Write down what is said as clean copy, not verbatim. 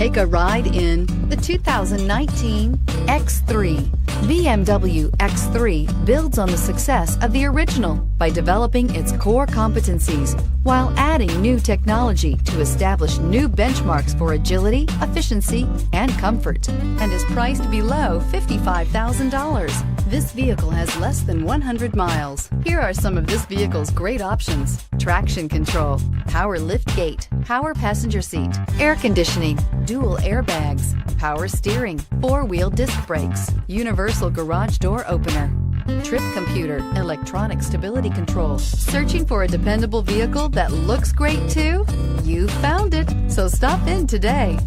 Take a ride in the 2019 X3. BMW X3 builds on the success of the original by developing its core competencies while adding new technology to establish new benchmarks for agility, efficiency, and comfort, and is priced below $55,000. This vehicle has less than 100 miles. Here are some of this vehicle's great options: traction control, power liftgate, power passenger seat, air conditioning, dual airbags, power steering, four-wheel disc brakes, universal garage door opener, trip computer, electronic stability control. Searching for a dependable vehicle that looks great too? You found it, so stop in today.